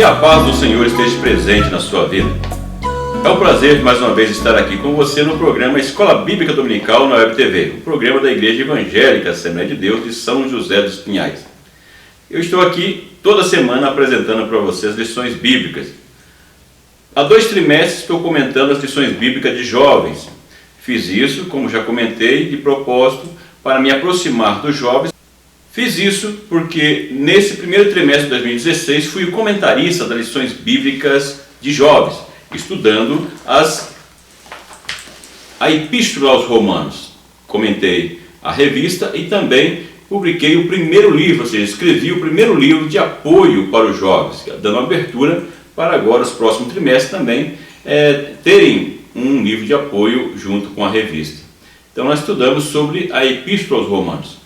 Que a paz do Senhor esteja presente na sua vida. É um prazer mais uma vez estar aqui com você no programa Escola Bíblica Dominical na Web TV, o programa da Igreja Evangélica Assembleia de Deus de São José dos Pinhais. Eu estou aqui toda semana apresentando para você as lições bíblicas. Há 2 trimestres estou comentando as lições bíblicas de jovens. Fiz isso, como já comentei, de propósito para me aproximar dos jovens. Fiz isso porque nesse primeiro trimestre de 2016 fui o comentarista das lições bíblicas de jovens, estudando a Epístola aos Romanos. Comentei a revista e também publiquei o primeiro livro, ou seja, escrevi o primeiro livro de apoio para os jovens, dando abertura para agora, os próximos trimestres também, terem um livro de apoio junto com a revista. Então nós estudamos sobre a Epístola aos Romanos.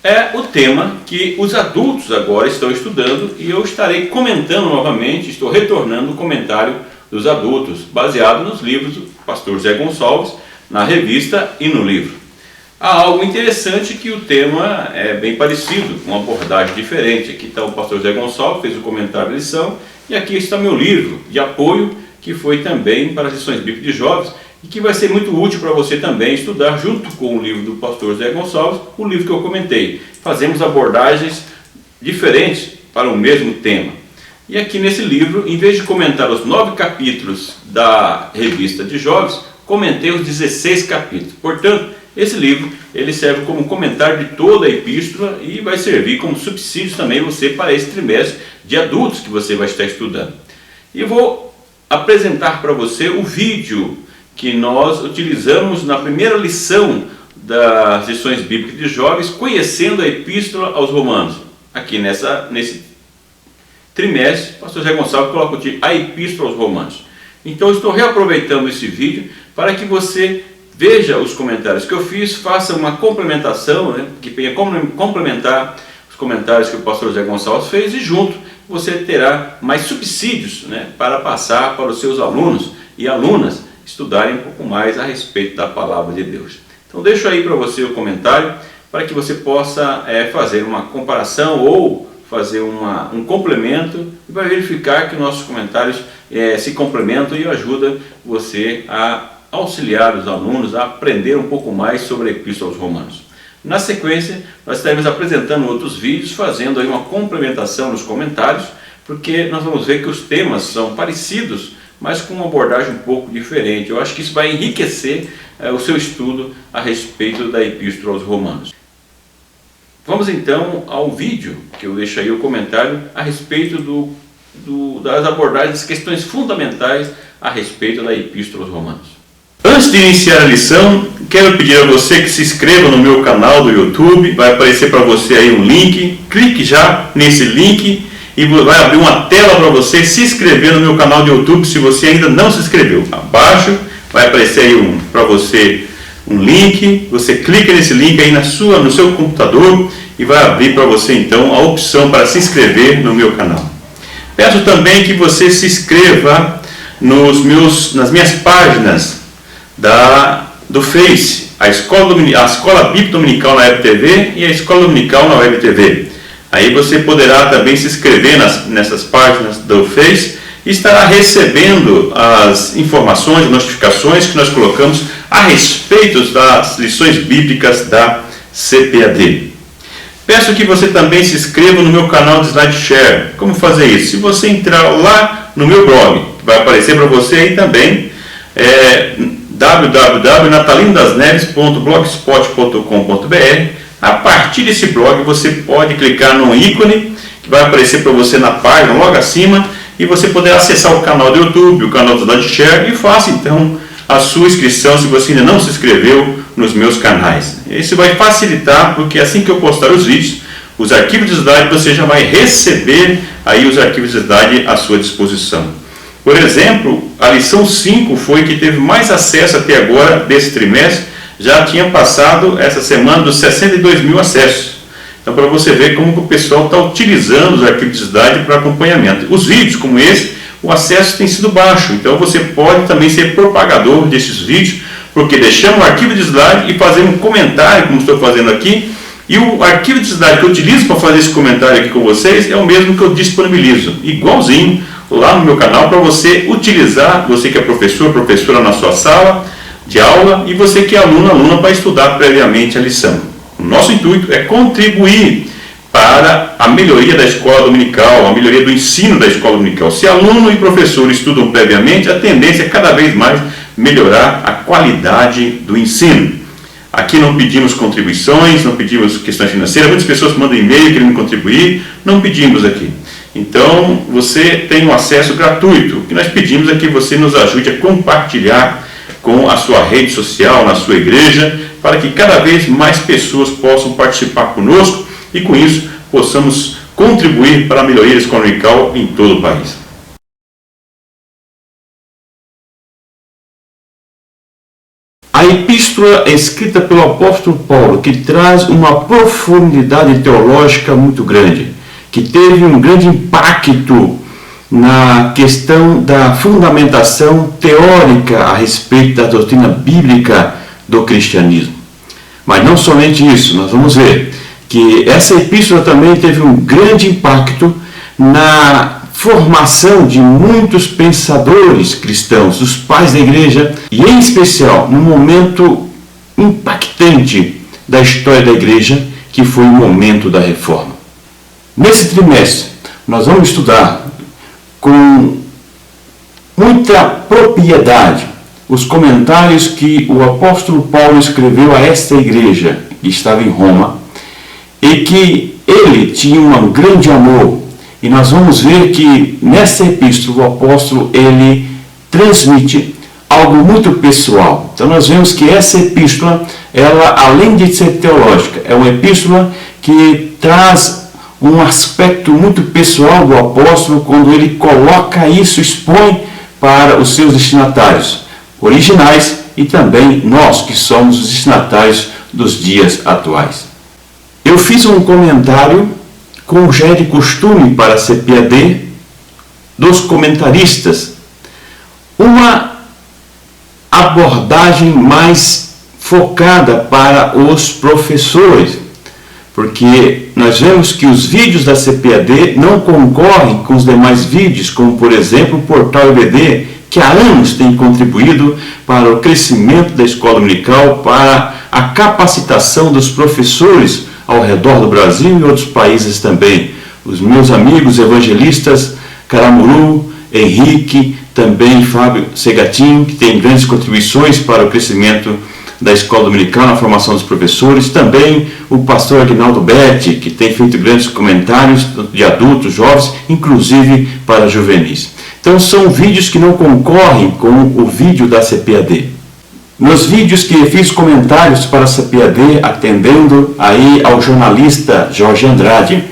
É o tema que os adultos agora estão estudando e eu estarei comentando novamente, estou retornando o comentário dos adultos, baseado nos livros do pastor Zé Gonçalves, na revista e no livro. Há algo interessante que o tema é bem parecido, com uma abordagem diferente. Aqui está o pastor Zé Gonçalves, fez o comentário da lição, e aqui está meu livro de apoio, que foi também para as lições bíblicas de jovens, e que vai ser muito útil para você também estudar junto com o livro do pastor Zé Gonçalves, o livro que eu comentei. Fazemos abordagens diferentes para o mesmo tema. E aqui nesse livro, em vez de comentar os 9 capítulos da revista de jovens, comentei os 16 capítulos. Portanto, esse livro ele serve como comentário de toda a epístola e vai servir como subsídio também você para esse trimestre de adultos que você vai estar estudando. E vou apresentar para você o vídeo que nós utilizamos na primeira lição das lições bíblicas de jovens, conhecendo a Epístola aos Romanos. Aqui nesse trimestre, o pastor Zé Gonçalves coloca o título, a Epístola aos Romanos. Então, estou reaproveitando esse vídeo para que você veja os comentários que eu fiz, faça uma complementação, que venha complementar os comentários que o pastor Zé Gonçalves fez, e junto você terá mais subsídios para passar para os seus alunos e alunas estudarem um pouco mais a respeito da palavra de Deus. Então deixo aí para você o comentário para que você possa fazer uma comparação ou fazer um complemento e vai verificar que nossos comentários se complementam e ajudam você a auxiliar os alunos a aprender um pouco mais sobre a Epístola aos Romanos. Na sequência, nós estaremos apresentando outros vídeos, fazendo aí uma complementação nos comentários, porque nós vamos ver que os temas são parecidos, mas com uma abordagem um pouco diferente. Eu acho que isso vai enriquecer o seu estudo a respeito da Epístola aos Romanos. Vamos então ao vídeo, que eu deixo aí o comentário a respeito das abordagens, das questões fundamentais a respeito da Epístola aos Romanos. Antes de iniciar a lição, quero pedir a você que se inscreva no meu canal do YouTube. Vai aparecer para você aí um link, clique já nesse link e vai abrir uma tela para você se inscrever no meu canal de YouTube se você ainda não se inscreveu. Abaixo vai aparecer aí para você um link, você clica nesse link aí no seu computador e vai abrir para você então a opção para se inscrever no meu canal. Peço também que você se inscreva nas minhas páginas do Face, a Escola Bíblica Dominical na Web TV e a Escola Dominical na Web TV. Aí você poderá também se inscrever nessas páginas do Face e estará recebendo as informações, as notificações que nós colocamos a respeito das lições bíblicas da CPAD. Peço que você também se inscreva no meu canal de SlideShare. Como fazer isso? Se você entrar lá no meu blog, vai aparecer para você aí também, www.natalindasneves.blogspot.com.br. A partir desse blog você pode clicar no ícone que vai aparecer para você na página logo acima e você poderá acessar o canal do YouTube, o canal do SlideShare e faça então a sua inscrição se você ainda não se inscreveu nos meus canais. Isso vai facilitar porque assim que eu postar os vídeos, os arquivos de slide você já vai receber aí os arquivos de slide à sua disposição. Por exemplo, a lição 5 foi que teve mais acesso até agora desse trimestre, já tinha passado essa semana dos 62 mil acessos. Então, para você ver como que o pessoal está utilizando os arquivos de slide para acompanhamento. Os vídeos como esse, o acesso tem sido baixo, então você pode também ser propagador desses vídeos, porque deixamos o arquivo de slide e fazemos um comentário, como estou fazendo aqui, E o arquivo de slide que eu utilizo para fazer esse comentário aqui com vocês é o mesmo que eu disponibilizo, igualzinho, lá no meu canal, para você utilizar, você que é professor, professora na sua sala de aula, e você que é aluno, aluna, para estudar previamente a lição. O nosso intuito é contribuir para a melhoria da escola dominical, a melhoria do ensino da escola dominical. Se aluno e professor estudam previamente, a tendência é cada vez mais melhorar a qualidade do ensino. Aqui não pedimos contribuições, não pedimos questões financeiras, muitas pessoas mandam e-mail querendo contribuir, não pedimos aqui. Então, você tem um acesso gratuito. O que nós pedimos é que você nos ajude a compartilhar com a sua rede social, na sua igreja, para que cada vez mais pessoas possam participar conosco e com isso possamos contribuir para a melhoria da escola dominical em todo o país. A epístola é escrita pelo apóstolo Paulo, que traz uma profundidade teológica muito grande, que teve um grande impacto na questão da fundamentação teórica a respeito da doutrina bíblica do cristianismo. Mas não somente isso, nós vamos ver que essa epístola também teve um grande impacto na formação de muitos pensadores cristãos, dos pais da igreja, e em especial no momento impactante da história da igreja, que foi o momento da reforma. Nesse trimestre, nós vamos estudar com muita propriedade os comentários que o apóstolo Paulo escreveu a esta igreja que estava em Roma, e que ele tinha um grande amor. E nós vamos ver que nessa epístola o apóstolo ele transmite algo muito pessoal. Então nós vemos que essa epístola, ela além de ser teológica, é uma epístola que traz um aspecto muito pessoal do apóstolo quando ele coloca isso, expõe para os seus destinatários originais e também nós que somos os destinatários dos dias atuais. Eu fiz um comentário, como já é de costume para a CPAD, dos comentaristas, uma abordagem mais focada para os professores, porque nós vemos que os vídeos da CPAD não concorrem com os demais vídeos, como por exemplo o Portal EBD, que há anos tem contribuído para o crescimento da escola dominical, para a capacitação dos professores ao redor do Brasil e outros países também. Os meus amigos evangelistas Caramuru, Henrique, também Fábio Segatin, que tem grandes contribuições para o crescimento da escola dominical na formação dos professores, também o pastor Aguinaldo Betti, que tem feito grandes comentários de adultos, jovens, inclusive para juvenis. Então são vídeos que não concorrem com o vídeo da CPAD. Nos vídeos que fiz comentários para a CPAD, atendendo aí ao jornalista Jorge Andrade,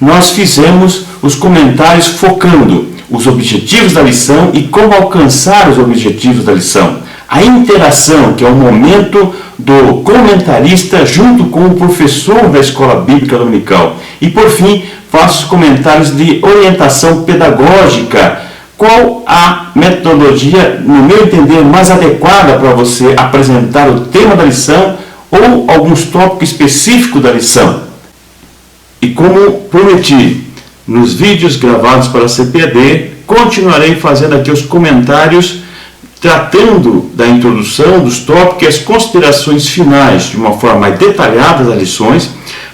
nós fizemos os comentários focando os objetivos da lição e como alcançar os objetivos da lição. A interação, que é o momento do comentarista junto com o professor da Escola Bíblica Dominical. E por fim, faço os comentários de orientação pedagógica. Qual a metodologia, no meu entender, mais adequada para você apresentar o tema da lição ou alguns tópicos específicos da lição? E como prometi, nos vídeos gravados para a CPAD, continuarei fazendo aqui os comentários tratando da introdução, dos tópicos e as considerações finais de uma forma mais detalhada das lições,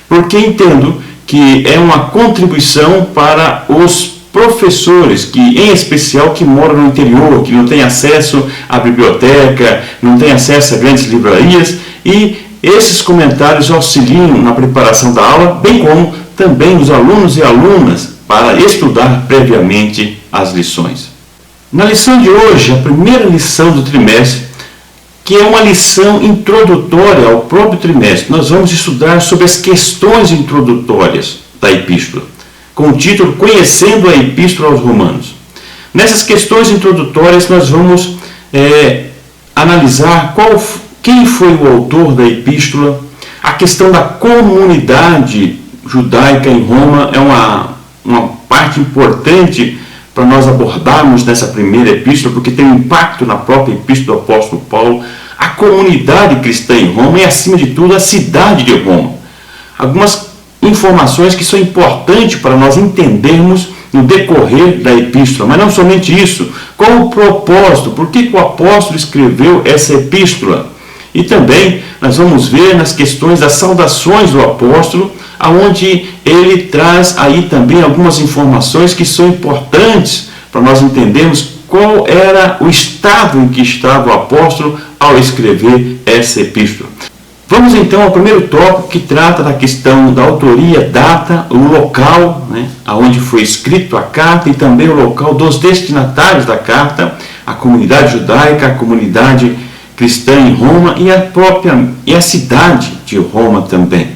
porque entendo que é uma contribuição para os professores, que em especial que moram no interior, que não têm acesso à biblioteca, não têm acesso a grandes livrarias, e esses comentários auxiliam na preparação da aula, bem como também os alunos e alunas para estudar previamente as lições. Na lição de hoje, a primeira lição do trimestre, que é uma lição introdutória ao próprio trimestre, nós vamos estudar sobre as questões introdutórias da epístola, com o título Conhecendo a Epístola aos Romanos. Nessas questões introdutórias nós vamos analisar quem foi o autor da epístola, a questão da comunidade judaica em Roma é uma parte importante para nós abordarmos nessa primeira epístola, porque tem um impacto na própria epístola do apóstolo Paulo, a comunidade cristã em Roma e, acima de tudo, a cidade de Roma. algumas informações que são importantes para nós entendermos no decorrer da epístola. Mas não somente isso, qual o propósito, por que o apóstolo escreveu essa epístola? E também nós vamos ver nas questões das saudações do apóstolo, aonde ele traz aí também algumas informações que são importantes para nós entendermos qual era o estado em que estava o apóstolo ao escrever essa epístola. Vamos então ao primeiro tópico, que trata da questão da autoria, data, o local, aonde foi escrito a carta, e também o local dos destinatários da carta, a comunidade judaica, a comunidade cristã em Roma e a cidade de Roma também.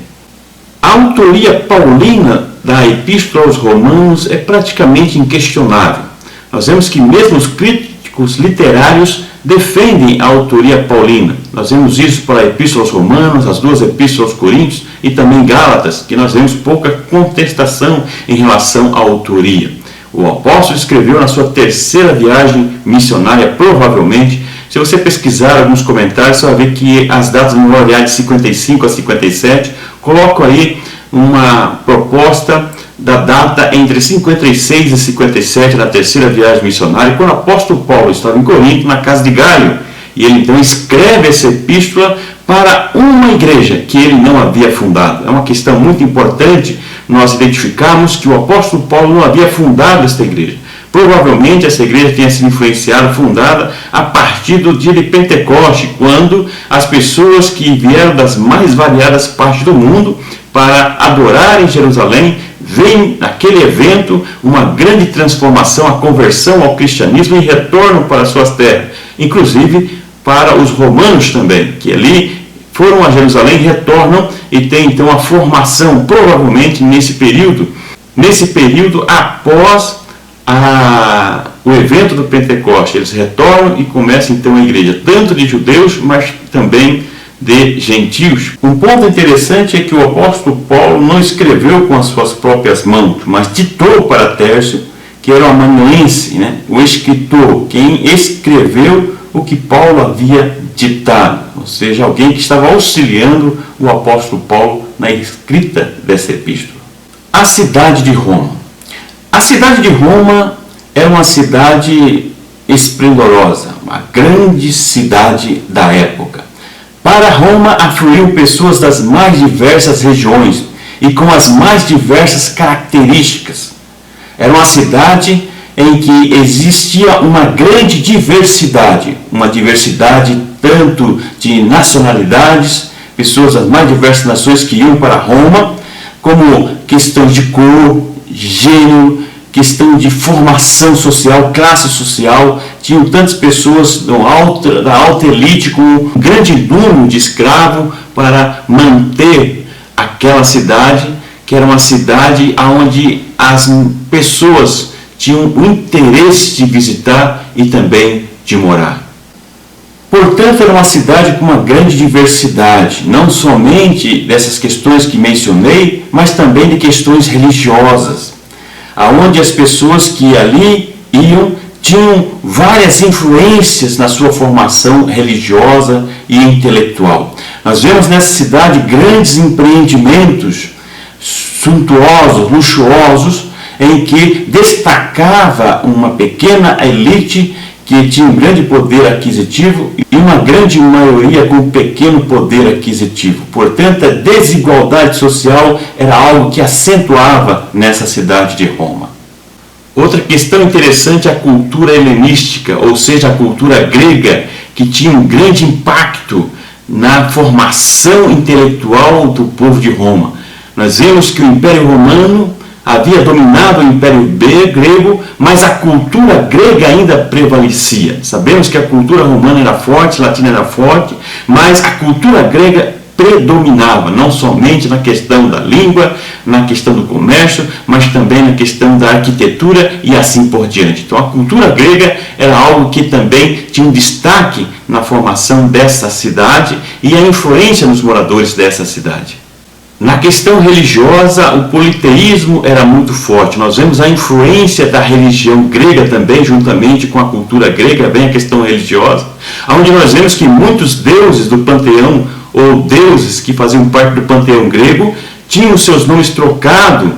A autoria paulina da epístola aos Romanos é praticamente inquestionável. Nós vemos que mesmo os críticos literários defendem a autoria paulina. Nós vemos isso para a Epístola aos Romanos, as duas Epístolas aos Coríntios e também Gálatas, que nós vemos pouca contestação em relação à autoria. O apóstolo escreveu na sua terceira viagem missionária, provavelmente. Se você pesquisar alguns comentários, você vai ver que as datas vão variar de 55 a 57. Coloco aí uma proposta da data entre 56 e 57 da terceira viagem missionária, quando o apóstolo Paulo estava em Corinto, na casa de Gaio, e ele então escreve essa epístola para uma igreja que ele não havia fundado. É uma questão muito importante nós identificarmos que o apóstolo Paulo não havia fundado esta igreja. Provavelmente essa igreja tenha sido influenciada, fundada a partir do dia de Pentecoste, quando as pessoas que vieram das mais variadas partes do mundo para adorar em Jerusalém, vem naquele evento uma grande transformação, a conversão ao cristianismo e retorno para suas terras, inclusive para os romanos também, que ali foram a Jerusalém, retornam e tem então a formação, provavelmente nesse período após o evento do Pentecoste. Eles retornam e começam então a igreja, tanto de judeus, mas também de gentios. Um ponto interessante é que o apóstolo Paulo não escreveu com as suas próprias mãos, mas ditou para Tércio, que era um amanuense, o escritor, quem escreveu o que Paulo havia ditado, ou seja, alguém que estava auxiliando o apóstolo Paulo na escrita dessa epístola. A cidade de Roma. A cidade de Roma é uma cidade esplendorosa, uma grande cidade da época. Para Roma afluíam pessoas das mais diversas regiões e com as mais diversas características. Era uma cidade em que existia uma grande diversidade, tanto de nacionalidades, pessoas das mais diversas nações que iam para Roma, como questões de cor, gênero, questão de formação social, classe social. Tinham tantas pessoas da alta elite com um grande número de escravos para manter aquela cidade, que era uma cidade onde as pessoas tinham o interesse de visitar e também de morar. Portanto, era uma cidade com uma grande diversidade, não somente dessas questões que mencionei, mas também de questões religiosas, aonde as pessoas que ali iam tinham várias influências na sua formação religiosa e intelectual. Nós vemos nessa cidade grandes empreendimentos suntuosos, luxuosos, em que destacava uma pequena elite que tinha um grande poder aquisitivo e uma grande maioria com um pequeno poder aquisitivo. Portanto, a desigualdade social era algo que acentuava nessa cidade de Roma. Outra questão interessante é a cultura helenística, ou seja, a cultura grega, que tinha um grande impacto na formação intelectual do povo de Roma. Nós vemos que o Império Romano havia dominado o Império grego, mas a cultura grega ainda prevalecia. Sabemos que a cultura romana era forte, latina era forte, mas a cultura grega predominava, não somente na questão da língua, na questão do comércio, mas também na questão da arquitetura e assim por diante. Então a cultura grega era algo que também tinha um destaque na formação dessa cidade e a influência nos moradores dessa cidade. Na questão religiosa, o politeísmo era muito forte. Nós vemos a influência da religião grega também, juntamente com a cultura grega, vem a questão religiosa, onde nós vemos que muitos deuses do panteão, ou deuses que faziam parte do panteão grego, tinham seus nomes trocados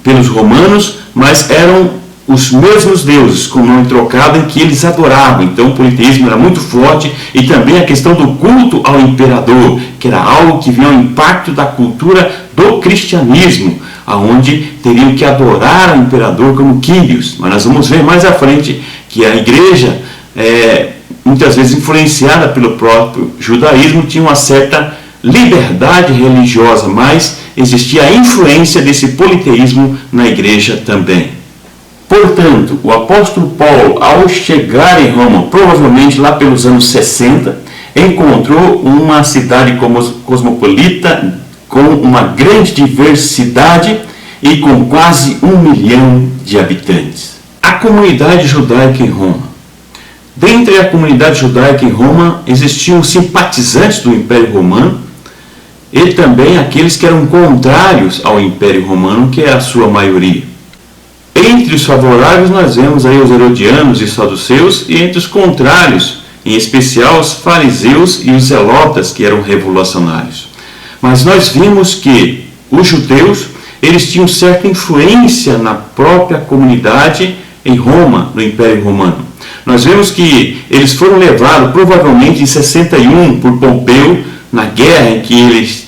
pelos romanos, mas eram os mesmos deuses com o nome trocado em que eles adoravam. Então o politeísmo era muito forte, e também a questão do culto ao imperador, que era algo que vinha ao impacto da cultura do cristianismo, aonde teriam que adorar o imperador como Quírios. Mas nós vamos ver mais à frente que a igreja, muitas vezes influenciada pelo próprio judaísmo, tinha uma certa liberdade religiosa, mas existia a influência desse politeísmo na igreja também. Portanto, o apóstolo Paulo, ao chegar em Roma, provavelmente lá pelos anos 60, encontrou uma cidade cosmopolita, com uma grande diversidade e com quase 1 milhão de habitantes. A comunidade judaica em Roma. Dentre a comunidade judaica em Roma, existiam simpatizantes do Império Romano e também aqueles que eram contrários ao Império Romano, que é a sua maioria. Entre os favoráveis nós vemos aí os herodianos e saduceus, e entre os contrários, em especial os fariseus e os zelotas, que eram revolucionários. Mas nós vimos que os judeus, eles tinham certa influência na própria comunidade em Roma, no Império Romano. Nós vemos que eles foram levados provavelmente em 61 por Pompeu, na guerra em que eles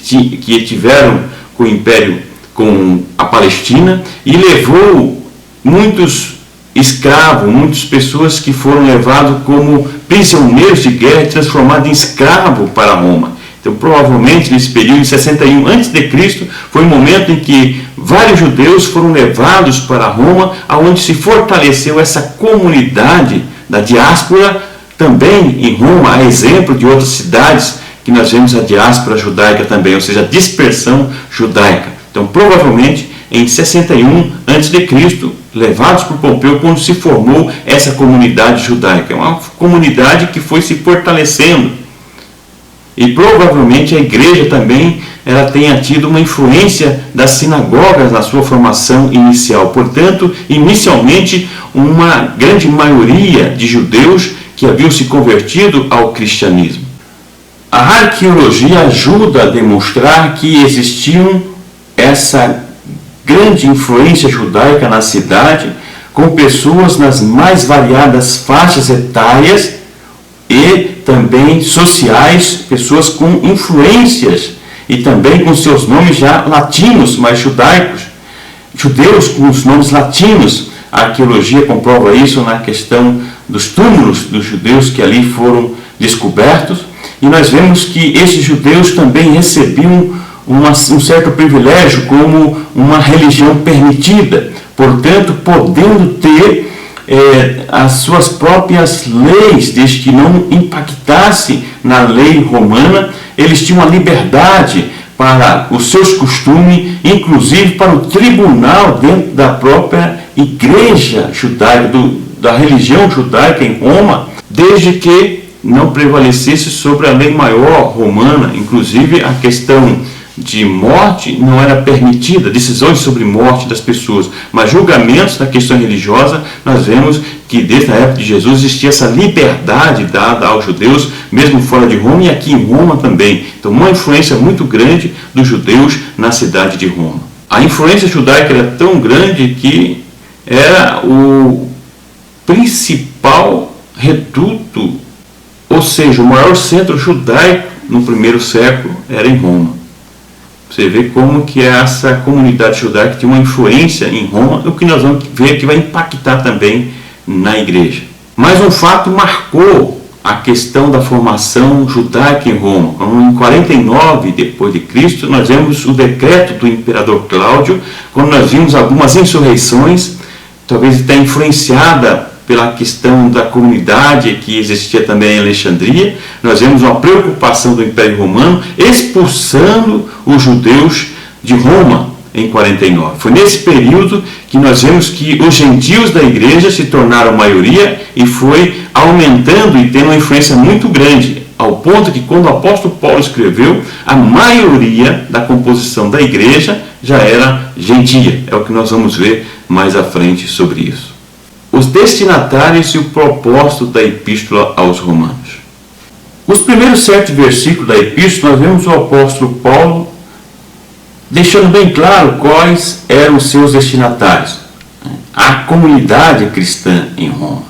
tiveram com o Império, com a Palestina, e levou muitos escravos, muitas pessoas que foram levados como prisioneiros de guerra e transformados em escravos para Roma. Então, provavelmente, nesse período, em 61 a.C., foi o momento em que vários judeus foram levados para Roma, onde se fortaleceu essa comunidade da diáspora, também em Roma, a exemplo de outras cidades que nós vemos a diáspora judaica também, ou seja, a dispersão judaica. Então, provavelmente, em 61 a.C., levados por Pompeu, quando se formou essa comunidade judaica. É uma comunidade que foi se fortalecendo. E provavelmente a igreja também ela tenha tido uma influência das sinagogas na sua formação inicial. Portanto, inicialmente, uma grande maioria de judeus que haviam se convertido ao cristianismo. A arqueologia ajuda a demonstrar que existiam essa grande influência judaica na cidade, com pessoas nas mais variadas faixas etárias e também sociais, pessoas com influências e também com seus nomes já latinos, mas judaicos, judeus com os nomes latinos. A arqueologia comprova isso na questão dos túmulos dos judeus que ali foram descobertos, e nós vemos que esses judeus também recebiam um certo privilégio como uma religião permitida, portanto, podendo ter as suas próprias leis, desde que não impactasse na lei romana. Eles tinham a liberdade para os seus costumes, inclusive para o tribunal dentro da própria igreja judaica, da religião judaica em Roma, desde que não prevalecesse sobre a lei maior romana. Inclusive a questão de morte não era permitida, decisões sobre morte das pessoas, mas julgamentos na questão religiosa. Nós vemos que desde a época de Jesus existia essa liberdade dada aos judeus, mesmo fora de Roma e aqui em Roma também. Então, uma influência muito grande dos judeus na cidade de Roma. A influência judaica era tão grande que era o principal reduto, ou seja, o maior centro judaico no primeiro século era em Roma. Você vê como que essa comunidade judaica tem uma influência em Roma, o que nós vamos ver que vai impactar também na igreja. Mas um fato marcou a questão da formação judaica em Roma. Em 49 depois de Cristo, nós vemos o decreto do imperador Cláudio, quando nós vimos algumas insurreições, talvez até influenciada pela questão da comunidade que existia também em Alexandria. Nós vemos uma preocupação do Império Romano expulsando os judeus de Roma em 49. Foi nesse período que nós vemos que os gentios da igreja se tornaram maioria e foi aumentando e tendo uma influência muito grande, ao ponto que quando o apóstolo Paulo escreveu, a maioria da composição da igreja já era gentia. É o que nós vamos ver mais à frente sobre isso. Os destinatários e o propósito da epístola aos Romanos. Os primeiros 7 versículos da epístola, nós vemos o apóstolo Paulo deixando bem claro quais eram os seus destinatários, a comunidade cristã em Roma.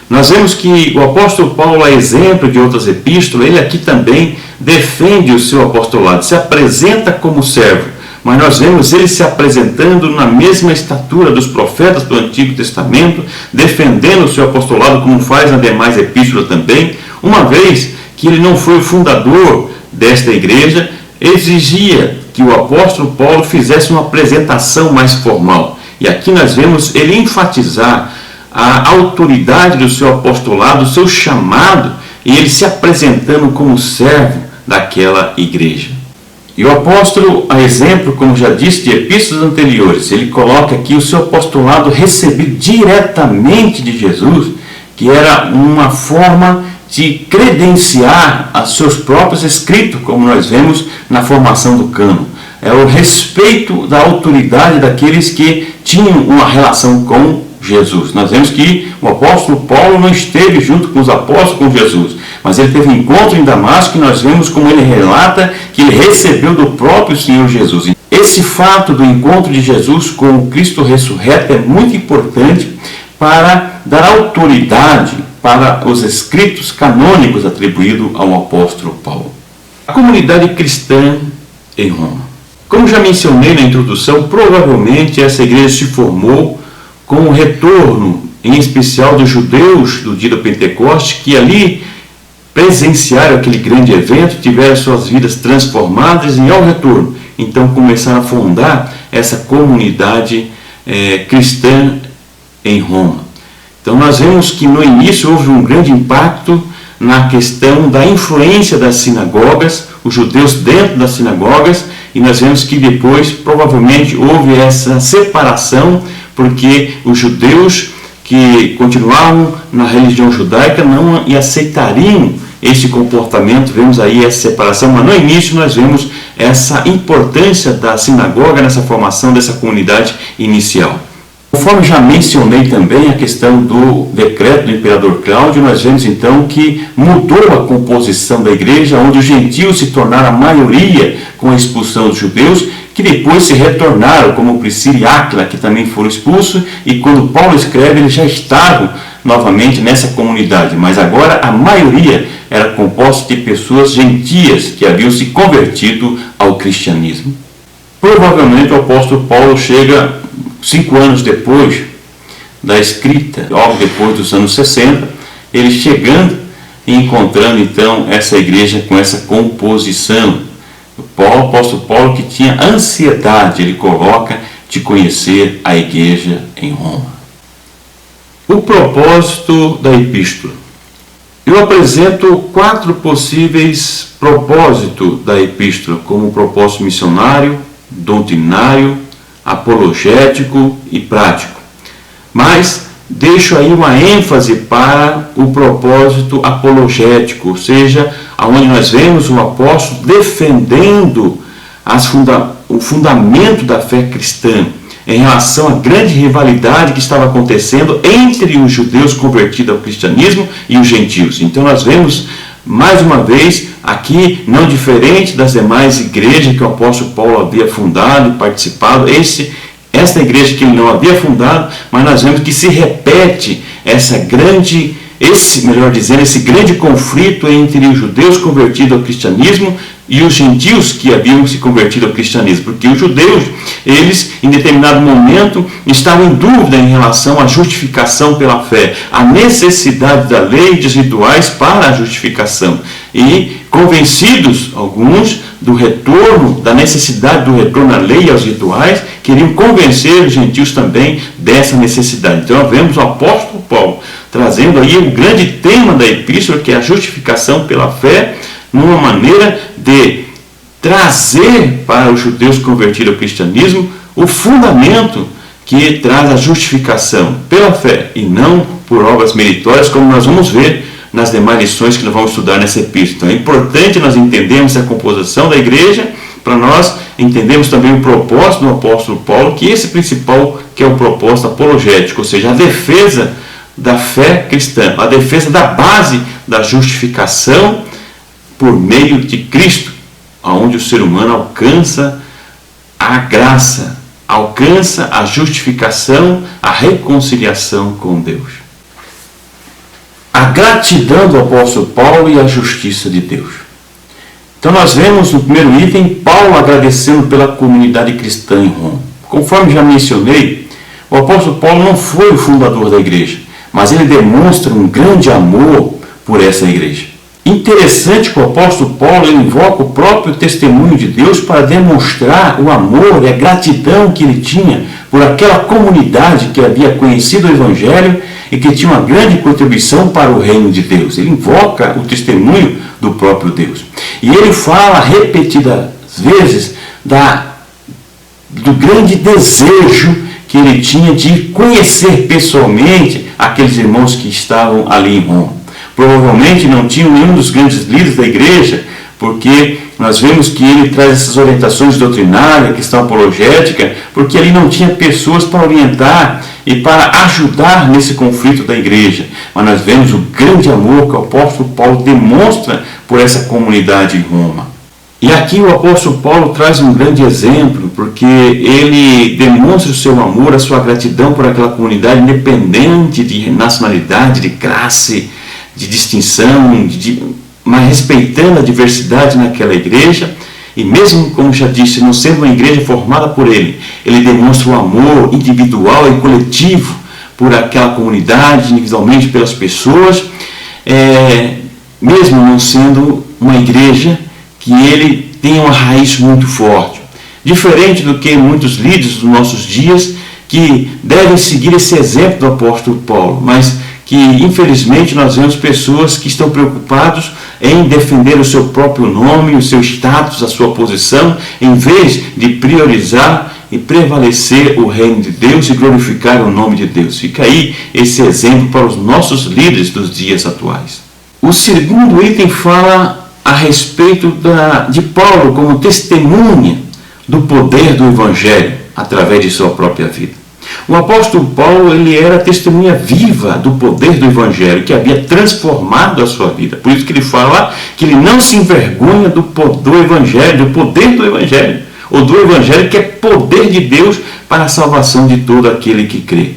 Nós vemos que o apóstolo Paulo, a exemplo de outras epístolas, ele aqui também defende o seu apostolado, se apresenta como servo, mas nós vemos ele se apresentando na mesma estatura dos profetas do Antigo Testamento, defendendo o seu apostolado como faz na demais epístola também, uma vez que ele não foi o fundador desta igreja, exigia que o apóstolo Paulo fizesse uma apresentação mais formal. E aqui nós vemos ele enfatizar a autoridade do seu apostolado, o seu chamado, e ele se apresentando como servo daquela igreja. E o apóstolo, a exemplo, como já disse, de epístolas anteriores, ele coloca aqui o seu apostolado recebido diretamente de Jesus, que era uma forma de credenciar a seus próprios escritos, como nós vemos na formação do cânon. É o respeito da autoridade daqueles que tinham uma relação com Jesus. Nós vemos que o apóstolo Paulo não esteve junto com os apóstolos com Jesus, mas ele teve um encontro em Damasco e nós vemos como ele relata que ele recebeu do próprio Senhor Jesus. Esse fato do encontro de Jesus com o Cristo ressurreto é muito importante para dar autoridade para os escritos canônicos atribuídos ao apóstolo Paulo. A comunidade cristã em Roma. Como já mencionei na introdução, provavelmente essa igreja se formou com o retorno, em especial dos judeus do dia do Pentecoste, que ali presenciaram aquele grande evento, tiveram suas vidas transformadas e ao retorno, então começaram a fundar essa comunidade cristã em Roma. Então nós vemos que no início houve um grande impacto na questão da influência das sinagogas, os judeus dentro das sinagogas, e nós vemos que depois provavelmente houve essa separação, porque os judeus que continuavam na religião judaica não aceitariam esse comportamento. Vemos aí essa separação, mas no início nós vemos essa importância da sinagoga nessa formação dessa comunidade inicial. Conforme já mencionei também a questão do decreto do imperador Cláudio, nós vemos então que mudou a composição da igreja, onde os gentios se tornaram a maioria com a expulsão dos judeus, que depois se retornaram, como Priscila e Áquila, que também foram expulsos, e quando Paulo escreve, eles já estavam novamente nessa comunidade, mas agora a maioria era composta de pessoas gentias que haviam se convertido ao cristianismo. Provavelmente o apóstolo Paulo chega 5 anos depois da escrita, logo depois dos anos 60, ele chegando e encontrando então essa igreja com essa composição. O apóstolo Paulo, que tinha ansiedade, ele coloca, de conhecer a igreja em Roma. O propósito da epístola. Eu apresento 4 possíveis propósitos da epístola, como propósito missionário, doutrinário, apologético e prático. Mas deixo aí uma ênfase para o propósito apologético, ou seja, onde nós vemos o apóstolo defendendo o fundamento da fé cristã em relação à grande rivalidade que estava acontecendo entre os judeus convertidos ao cristianismo e os gentios. Então nós vemos mais uma vez aqui, não diferente das demais igrejas que o apóstolo Paulo havia fundado e participado, esta igreja que ele não havia fundado, mas nós vemos que se repete esse grande conflito entre os judeus convertidos ao cristianismo e os gentios que haviam se convertido ao cristianismo, porque os judeus, eles em determinado momento estavam em dúvida em relação à justificação pela fé, a necessidade da lei e dos rituais para a justificação, e convencidos alguns do retorno, da necessidade do retorno à lei e aos rituais, queriam convencer os gentios também dessa necessidade. Então nós vemos o apóstolo Paulo trazendo aí o grande tema da epístola, que é a justificação pela fé, numa maneira de trazer para os judeus convertidos ao cristianismo o fundamento que traz a justificação pela fé e não por obras meritórias, como nós vamos ver nas demais lições que nós vamos estudar nessa epístola. Então é importante nós entendermos a composição da igreja, para nós entendermos também o propósito do apóstolo Paulo, que esse principal, que é o propósito apologético, ou seja, a defesa da fé cristã, a defesa da base da justificação por meio de Cristo, onde o ser humano alcança a graça, alcança a justificação, a reconciliação com Deus. A gratidão do apóstolo Paulo e a justiça de Deus. Então nós vemos no primeiro item Paulo agradecendo pela comunidade cristã em Roma. Conforme já mencionei, o apóstolo Paulo não foi o fundador da igreja, mas ele demonstra um grande amor por essa igreja. Interessante que o apóstolo Paulo invoca o próprio testemunho de Deus para demonstrar o amor e a gratidão que ele tinha por aquela comunidade que havia conhecido o Evangelho e que tinha uma grande contribuição para o reino de Deus. Ele invoca o testemunho do próprio Deus. E ele fala repetidas vezes do grande desejo que ele tinha de conhecer pessoalmente aqueles irmãos que estavam ali em Roma. Provavelmente não tinham nenhum dos grandes líderes da igreja, porque nós vemos que ele traz essas orientações doutrinárias, questão apologética, porque ali não tinha pessoas para orientar e para ajudar nesse conflito da igreja. Mas nós vemos o grande amor que o apóstolo Paulo demonstra por essa comunidade em Roma. E aqui o apóstolo Paulo traz um grande exemplo, porque ele demonstra o seu amor, a sua gratidão por aquela comunidade, independente de nacionalidade, de classe, de distinção, mas respeitando a diversidade naquela igreja. E mesmo, como já disse, não sendo uma igreja formada por ele, ele demonstra o amor individual e coletivo por aquela comunidade, individualmente pelas pessoas, mesmo não sendo uma igreja que ele tem uma raiz muito forte. Diferente do que muitos líderes dos nossos dias que devem seguir esse exemplo do apóstolo Paulo, mas que infelizmente nós vemos pessoas que estão preocupados em defender o seu próprio nome, o seu status, a sua posição, em vez de priorizar e prevalecer o reino de Deus e glorificar o nome de Deus. Fica aí esse exemplo para os nossos líderes dos dias atuais. O segundo item fala a respeito de Paulo como testemunha do poder do Evangelho através de sua própria vida. O apóstolo Paulo, ele era testemunha viva do poder do Evangelho, que havia transformado a sua vida. Por isso que ele fala que ele não se envergonha do Evangelho, do poder do Evangelho, ou do Evangelho que é poder de Deus para a salvação de todo aquele que crê.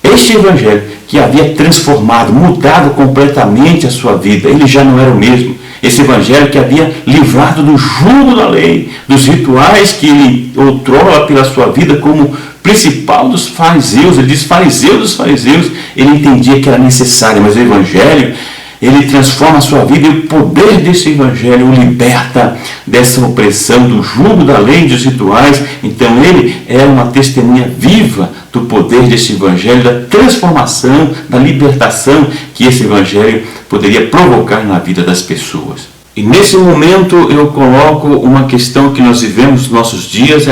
Este Evangelho que havia transformado, mudado completamente a sua vida, ele já não era o mesmo. Esse Evangelho que havia livrado do jugo da lei, dos rituais que ele outrora pela sua vida como principal dos fariseus, ele diz fariseu dos fariseus, ele entendia que era necessário, mas o Evangelho, ele transforma a sua vida e o poder desse Evangelho o liberta dessa opressão, do jugo da lei e dos rituais. Então ele era uma testemunha viva do poder desse Evangelho, da transformação, da libertação que esse Evangelho poderia provocar na vida das pessoas. E nesse momento eu coloco uma questão que nós vivemos nos nossos dias,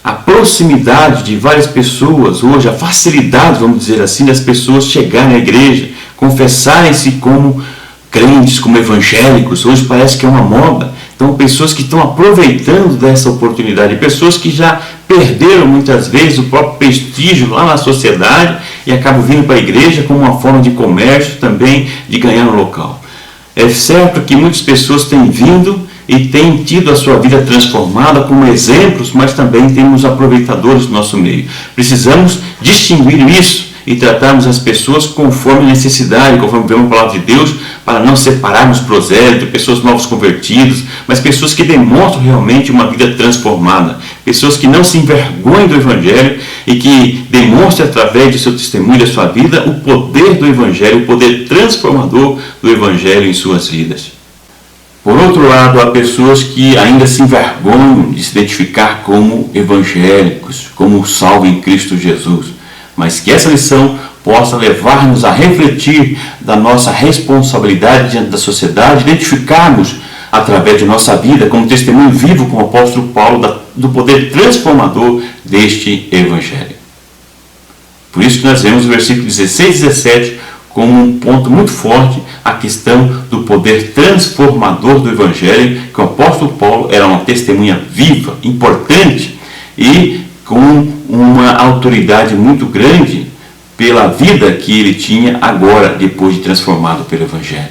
a proximidade de várias pessoas hoje, a facilidade, vamos dizer assim, das pessoas chegarem à igreja, confessarem-se como crentes, como evangélicos. Hoje parece que é uma moda. Então, pessoas que estão aproveitando dessa oportunidade, pessoas que já perderam muitas vezes o próprio prestígio lá na sociedade e acabam vindo para a igreja como uma forma de comércio também, de ganhar no local. É certo que muitas pessoas têm vindo e têm tido a sua vida transformada como exemplos, mas também temos aproveitadores do nosso meio. Precisamos distinguir isso e tratarmos as pessoas conforme a necessidade, conforme vemos a palavra de Deus, para não separarmos prosélitos, pessoas novos convertidos, mas pessoas que demonstram realmente uma vida transformada, pessoas que não se envergonham do Evangelho e que demonstram através de seu testemunho, da sua vida, o poder do Evangelho, o poder transformador do Evangelho em suas vidas. Por outro lado, há pessoas que ainda se envergonham de se identificar como evangélicos, como salvo em Cristo Jesus, mas que essa lição possa levar-nos a refletir da nossa responsabilidade diante da sociedade, identificarmos através de nossa vida como testemunho vivo com o apóstolo Paulo do poder transformador deste Evangelho. Por isso que nós vemos o versículo 16 e 17 como um ponto muito forte a questão do poder transformador do Evangelho, que o apóstolo Paulo era uma testemunha viva, importante e com uma autoridade muito grande pela vida que ele tinha agora, depois de transformado pelo Evangelho.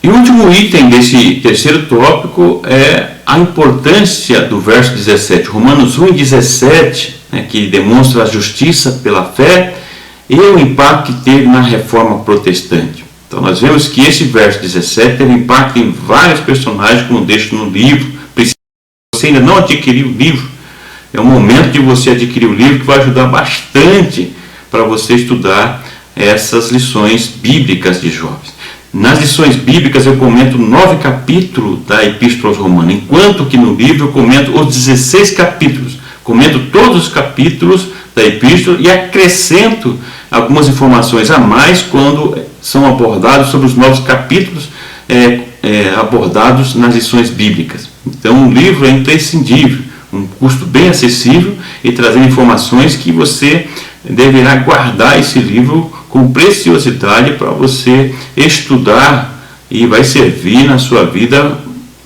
E o último item desse terceiro tópico é a importância do verso 17, Romanos 1:17, que demonstra a justiça pela fé e o impacto que teve na reforma protestante. Então nós vemos que esse verso 17 teve impacto em vários personagens, como deixo no livro. Se você ainda não adquiriu o livro, é o momento de você adquirir o livro, que vai ajudar bastante para você estudar essas lições bíblicas de jovens. Nas lições bíblicas eu comento 9 capítulos da Epístola aos Romanos, enquanto que no livro eu comento os 16 capítulos. Comento todos os capítulos da Epístola e acrescento algumas informações a mais quando são abordados sobre os novos capítulos abordados nas lições bíblicas. Então o livro é imprescindível, um custo bem acessível e trazendo informações que você deverá guardar esse livro com preciosidade para você estudar, e vai servir na sua vida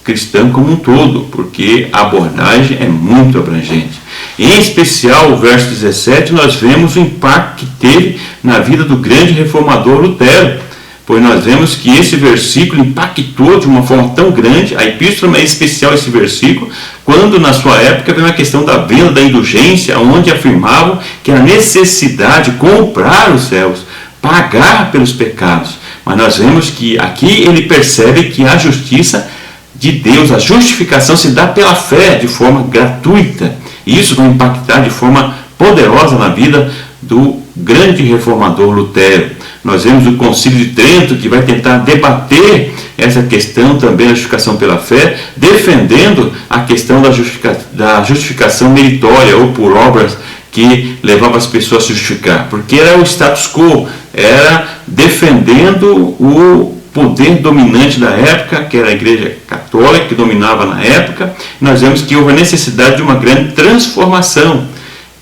cristã como um todo, porque a abordagem é muito abrangente. Em especial, o verso 17, nós vemos o impacto que teve na vida do grande reformador Lutero, pois nós vemos que esse versículo impactou de uma forma tão grande. A epístola é especial, esse versículo, quando na sua época veio a questão da venda da indulgência, onde afirmavam que a necessidade de comprar os céus, pagar pelos pecados. Mas nós vemos que aqui ele percebe que a justiça de Deus, a justificação se dá pela fé, de forma gratuita. E isso vai impactar de forma poderosa na vida do grande reformador Lutero. Nós vemos o Concílio de Trento, que vai tentar debater essa questão também da justificação pela fé, defendendo a questão da justificação meritória ou por obras, que levava as pessoas a se justificar, porque era o status quo, era defendendo o poder dominante da época, que era a Igreja Católica, que dominava na época. Nós vemos que houve a necessidade de uma grande transformação.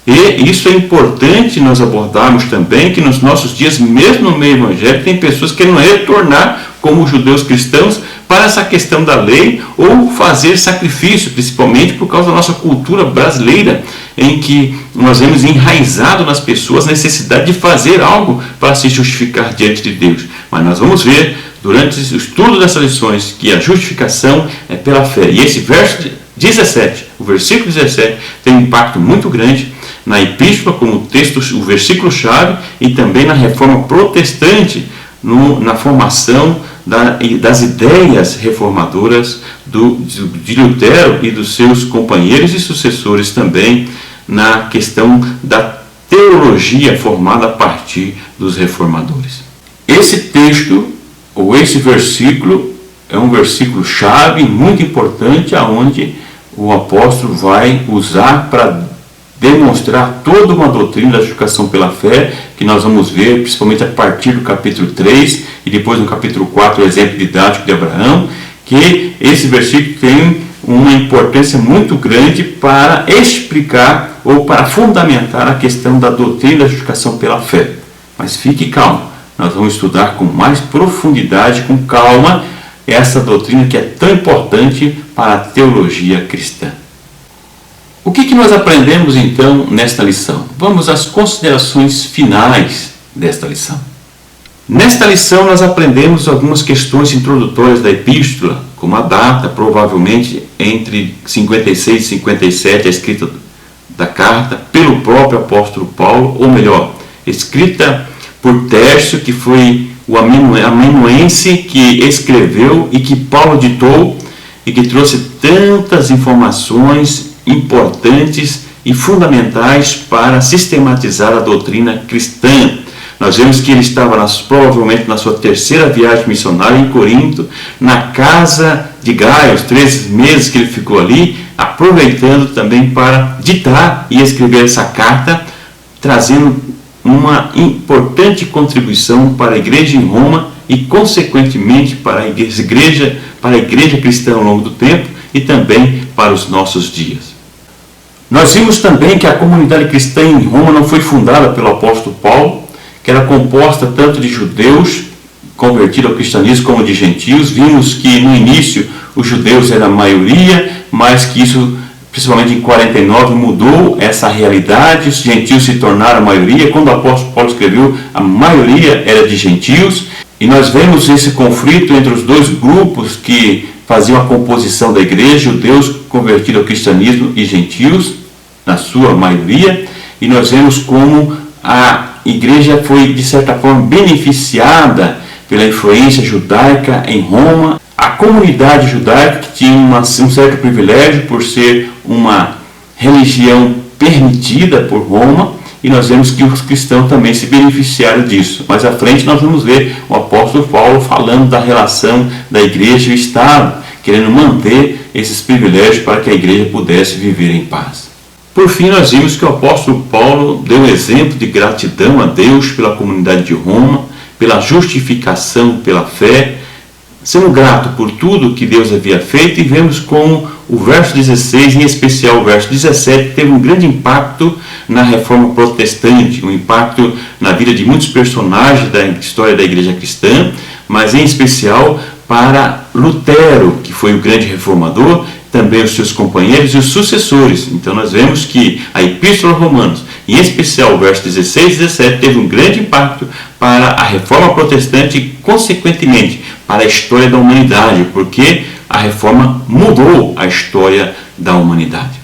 E isso é importante nós abordarmos também, que nos nossos dias, mesmo no meio evangélico, tem pessoas que querem retornar como judeus cristãos para essa questão da lei, ou fazer sacrifício, principalmente por causa da nossa cultura brasileira, em que nós vemos enraizado nas pessoas a necessidade de fazer algo para se justificar diante de Deus. Mas nós vamos ver, durante o estudo dessas lições, que a justificação é pela fé. E esse verso 17, o versículo 17, tem um impacto muito grande na epístola, como o texto, o versículo-chave, e também na reforma protestante, na formação das ideias reformadoras de Lutero e dos seus companheiros e sucessores também, na questão da teologia formada a partir dos reformadores. Esse texto, ou esse versículo, é um versículo-chave muito importante, aonde o apóstolo vai usar para demonstrar toda uma doutrina da justificação pela fé, que nós vamos ver, principalmente a partir do capítulo 3, e depois no capítulo 4, o exemplo didático de Abraão, que esse versículo tem uma importância muito grande para explicar ou para fundamentar a questão da doutrina da justificação pela fé. Mas fique calmo, nós vamos estudar com mais profundidade, com calma, essa doutrina que é tão importante para a teologia cristã. O que nós aprendemos então nesta lição? Vamos às considerações finais desta lição. Nesta lição nós aprendemos algumas questões introdutórias da epístola, como a data, provavelmente entre 56 e 57, a escrita da carta pelo próprio apóstolo Paulo, ou melhor, escrita por Tércio, que foi o amanuense que escreveu e que Paulo ditou e que trouxe tantas informações importantes e fundamentais para sistematizar a doutrina cristã. Nós vemos que ele estava provavelmente na sua terceira viagem missionária em Corinto, na casa de Gaio, os 3 meses que ele ficou ali, aproveitando também para ditar e escrever essa carta, trazendo uma importante contribuição para a igreja em Roma e, consequentemente, para a igreja cristã ao longo do tempo e também para os nossos dias. Nós vimos também que a comunidade cristã em Roma não foi fundada pelo apóstolo Paulo, que era composta tanto de judeus convertidos ao cristianismo como de gentios. Vimos que no início os judeus eram a maioria, mas que isso, principalmente em 49, mudou essa realidade, os gentios se tornaram a maioria. Quando o apóstolo Paulo escreveu, a maioria era de gentios, E nós vemos esse conflito entre os dois grupos que faziam a composição da igreja, judeus convertidos ao cristianismo e gentios, na sua maioria, e nós vemos como a igreja foi, de certa forma, beneficiada pela influência judaica em Roma. A comunidade judaica, que tinha um certo privilégio por ser uma religião permitida por Roma, e nós vemos que os cristãos também se beneficiaram disso. Mais à frente nós vamos ver o apóstolo Paulo falando da relação da igreja e o Estado, querendo manter esses privilégios para que a igreja pudesse viver em paz. Por fim, nós vimos que o apóstolo Paulo deu exemplo de gratidão a Deus pela comunidade de Roma, pela justificação pela fé, sendo grato por tudo que Deus havia feito, e vemos como o verso 16, em especial o verso 17, teve um grande impacto na reforma protestante, um impacto na vida de muitos personagens da história da igreja cristã, mas em especial para Lutero, que foi o grande reformador, também os seus companheiros e os sucessores. Então nós vemos que a Epístola aos Romanos, em especial o verso 16 e 17, teve um grande impacto para a reforma protestante e, consequentemente, para a história da humanidade, porque a reforma mudou a história da humanidade.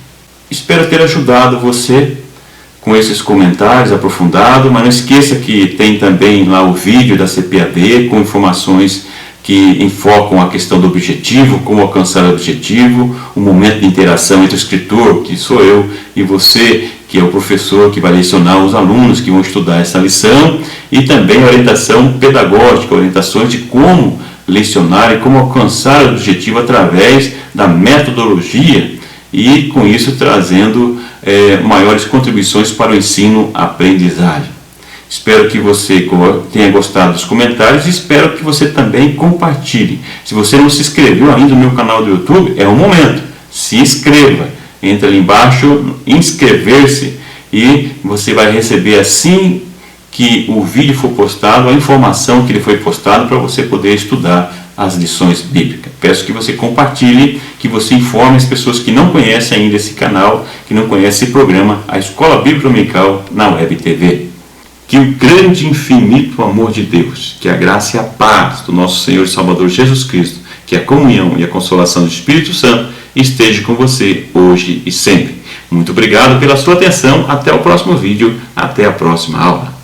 Espero ter ajudado você com esses comentários aprofundados, mas não esqueça que tem também lá o vídeo da CPAD com informações que enfocam a questão do objetivo, como alcançar o objetivo, o momento de interação entre o escritor, que sou eu, e você, que é o professor que vai lecionar os alunos que vão estudar essa lição, e também a orientação pedagógica, orientações de como lecionar e como alcançar o objetivo através da metodologia, e com isso trazendo maiores contribuições para o ensino-aprendizagem. Espero que você tenha gostado dos comentários e espero que você também compartilhe. Se você não se inscreveu ainda no meu canal do YouTube, é o momento. Se inscreva. Entra ali embaixo, inscrever-se, e você vai receber assim que o vídeo for postado, a informação que ele foi postado para você poder estudar as lições bíblicas. Peço que você compartilhe, que você informe as pessoas que não conhecem ainda esse canal, que não conhecem esse programa, a Escola Bíblica Dominical na Web TV. Que o grande e infinito amor de Deus, que a graça e a paz do nosso Senhor e Salvador Jesus Cristo, que a comunhão e a consolação do Espírito Santo esteja com você hoje e sempre. Muito obrigado pela sua atenção. Até o próximo vídeo. Até a próxima aula.